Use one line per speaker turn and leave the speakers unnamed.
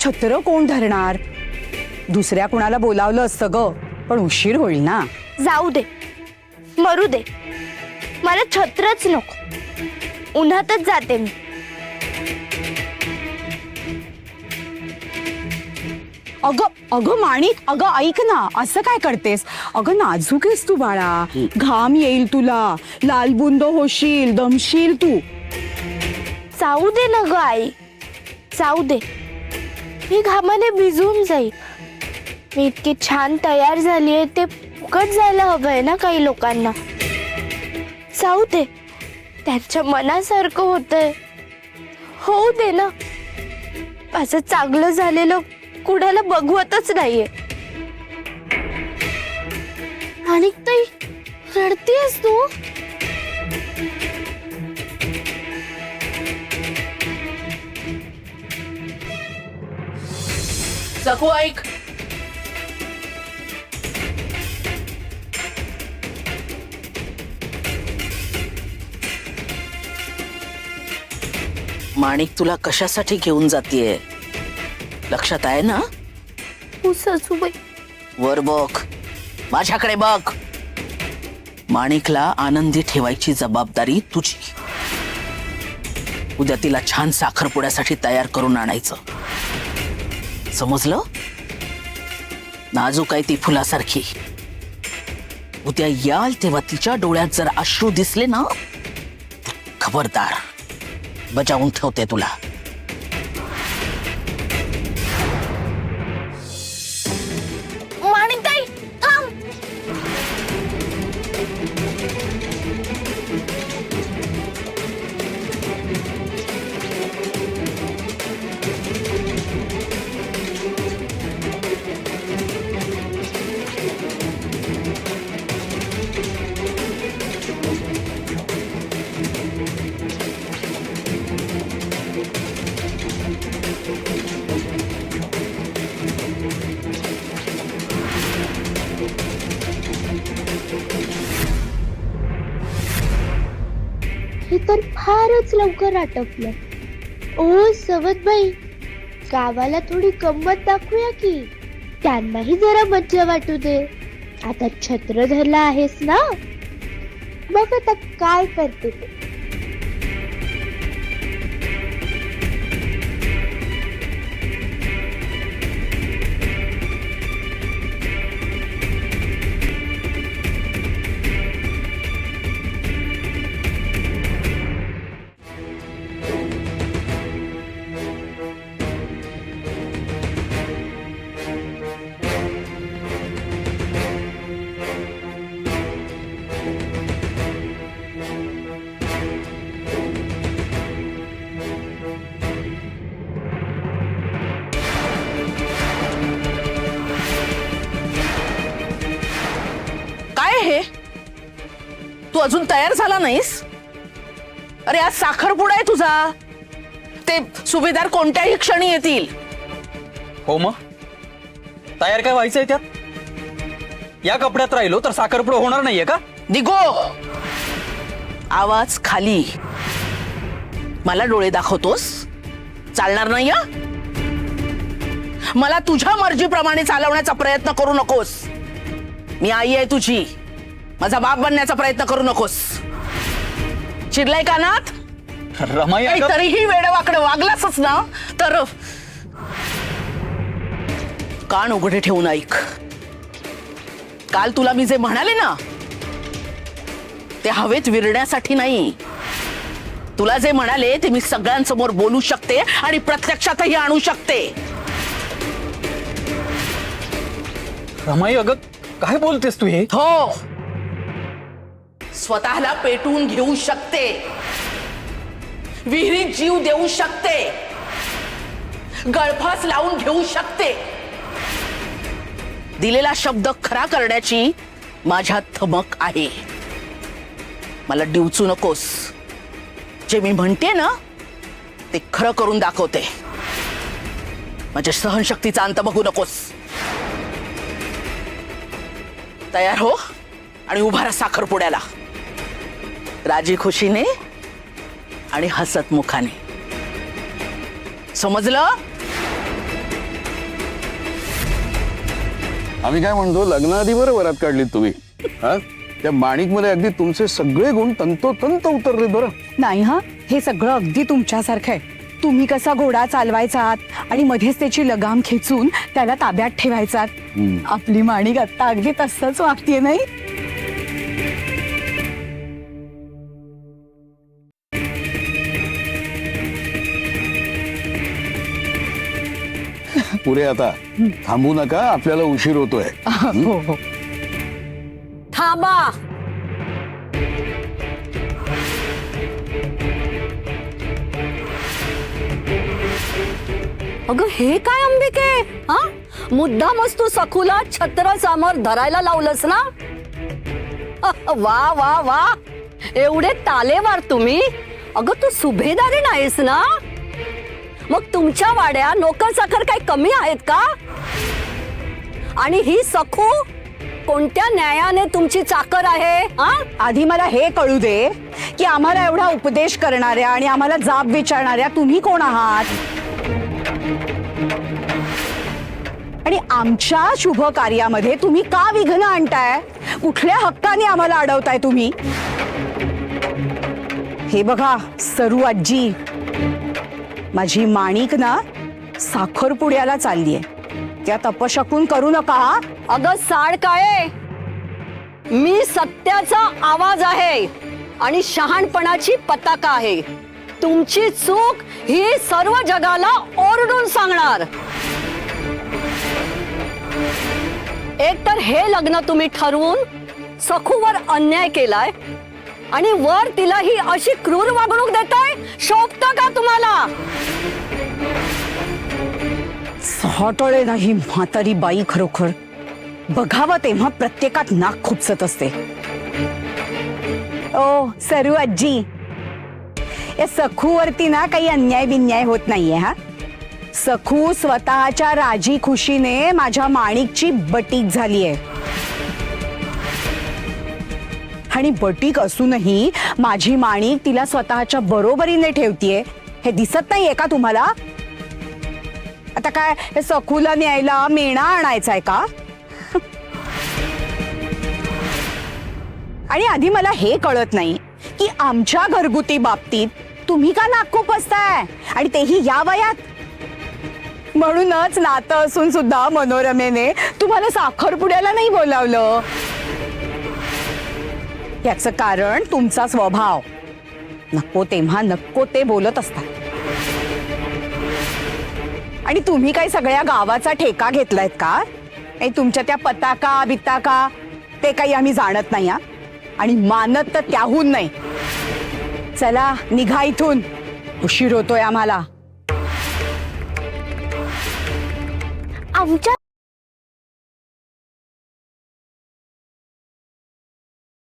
छत्र कोण धरणार? दुसऱ्या कुणाला बोलावलं असतं ग, पण उशीर होईल ना.
जाऊ दे, मरू दे, मला छत्रच नको. उन्हातच जाते मी.
अगं अगं माणिक, अगं ऐक ना, असं काय करतेस? अगं नाजूक आहेस तू बाळा, घाम येईल तुला, लालबुंद होशील, दमशील तू.
जाऊ दे ना ग आई, जाऊ दे. मी घामाने भिजून जाईल. मी इतकी छान तयार झालीये, ते फुकट जायला हवंय ना काही लोकांना. जाऊ दे, त्यांच्या मनासारखं होतंय, होऊ दे ना. असं चांगलं झालेलं कुणाला बघवतच नाहीये. आणि ताई, रडतेस तू?
सकू ऐक, माणिक तुला कशासाठी घेऊन जातीये लक्षात आहे ना?
हो सासूबाई.
वर बघ, माझ्याकडे बघ. माणिकला आनंदी ठेवायची जबाबदारी तुझी. उद्या तिला छान साखरपुड्यासाठी तयार करून आणायचं, समजलं? नाजूक आहे ती फुलासारखी. उद्या याल तेव्हा तिच्या डोळ्यात जर अश्रू दिसले ना, खबरदार, बजावून ठेवते तुला.
माणिकताई, थांब. हे तर फारच लवकर आटपलं. ओ सवतबाई, गावाला थोडी गंमत दाखवूया की, त्यांनाही जरा मज्जा वाटू दे. आता छत्र धरला आहेस ना, बघ आता काय करते ते.
हे तू अजून तयार झाला नाहीस? अरे आज साखरपुडा आहे तुझा. ते सुभेदार कोणत्याही क्षणी येतील.
हो मग तयार काय व्हायचंय त्यात? या कपड्यात राहिलो तर साखरपुडा होणार नाहीये का?
निघो, आवाज खाली. मला डोळे दाखवतोस? चालणार नाही. मला तुझ्या मर्जीप्रमाणे चालवण्याचा प्रयत्न करू नकोस. मी आई आहे तुझी, माझा बाप बनण्याचा प्रयत्न करू नकोस. चिडलाय कानात?
रमाई,
तरीही वेडवाकडे वागलासच ना तर कान उघडे ठेवून ऐक. काल तुला मी जे म्हणाले ना, ते हवेत विरण्यासाठी नाही. तुला जे म्हणाले ते मी सगळ्यांसमोर बोलू शकते आणि प्रत्यक्षातही आणू शकते.
रमाई, अगं काय बोलतेस तू हे?
हो, स्वतःला पेटवून घेऊ शकते, विहिरीत जीव देऊ शकते, गळफास लावून घेऊ शकते. दिलेला शब्द खरा करण्याची माझ्यात धमक आहे. मला डिवचू नकोस. जे मी म्हणते ना ते खरं करून दाखवते. माझ्या सहनशक्तीचा अंत बघू नकोस. तयार हो आणि उभा राहा साखरपुड्याला, राजी खुशीने आणि हसत मुखाने. समजलं?
आम्ही काय म्हणतो, लग्नाआधी बरं वरात काढलीत तुम्ही. हा, त्या माणिक मध्ये अगदी तुमचे सगळे गुण तंतोतंत उतरलेत बरं.
नाही हा, हे सगळं अगदी तुमच्यासारखं आहे. तुम्ही कसा घोडा चालवायचात आणि मध्येच त्याची लगाम खेचून त्याला ताब्यात ठेवायचात, आपली माणिक आता अगदी तसंच वागतीये नाही.
पुरे आता थांबू नका, आपल्याला उशीर होतोय.
हो हो.
थांबा. अगं हे काय अंबिके, हा मुद्दामच तू सखूला छत्र समोर धरायला लावलंस ना. वा वा वा, एवढे तालेवार तुम्ही. अगं तू सुभेदारी नाहीस ना, मग तुमच्या वाड्या नोकर चाकर काही कमी आहेत का? आणि ही सखू कोणत्या न्यायाने तुमची चाकर आहे? हा,
आधी मला हे कळू दे की आम्हाला एवढा उपदेश करणाऱ्या आणि आम्हाला जाब विचारणाऱ्या तुम्ही कोण आहात? आणि आमच्या शुभ कार्यामध्ये तुम्ही का विघ्न आणताय? कुठल्या हक्काने आम्हाला अडवताय तुम्ही? हे बघा सरू आजी, माझी माणिक ना साखरपुड्याला चाललीये, त्यात अपशकुन करू नका.
अगं साड काय, मी सत्याचा आवाज आहे आणि शहाणपणाची पताका आहे. तुमची चूक ही सर्व जगाला ओरडून सांगणार. एक तर हे लग्न तुम्ही ठरवून सखूवर अन्याय केलाय आणि वर तिला ही अशी क्रूर वागणूक देताय. शोभतं का तुम्हाला?
हॉटळे नाही म्हातारी बाई, खरोखर बघावं तेव्हा प्रत्येकात नाक खुपसत असते. ओ सरू आजी, या सखूवरती ना काही अन्याय बिन्याय होत नाहीये. हा, सखू स्वतःच्या राजी खुशीने माझ्या माणिकची बटीक झालीये. आणि बटीक असूनही माझी माणिक तिला स्वतःच्या बरोबरीने ठेवतीये. हे दिसत नाहीये का तुम्हाला? आता काय हे सखूला न्यायला मेणा आणायचाय का? आणि आधी मला हे कळत नाही की आमच्या घरगुती बाबतीत तुम्ही का नाक खुपसताय, आणि तेही या वयात. म्हणूनच नातं असून सुद्धा मनोरमेने तुम्हाला साखरपुड्याला नाही बोलावलं. याचं कारण तुमचा स्वभाव. नको तेव्हा नको ते बोलत असता. आणि तुम्ही काही सगळ्या गावाचा ठेका घेतलायत का? नाही, तुमच्या त्या पताका बिताका ते काही आम्ही जाणत नाही. आणि मानत तर त्याहून नाही. चला निघा इथून, उशीर होतोय आम्हाला.
आमच्या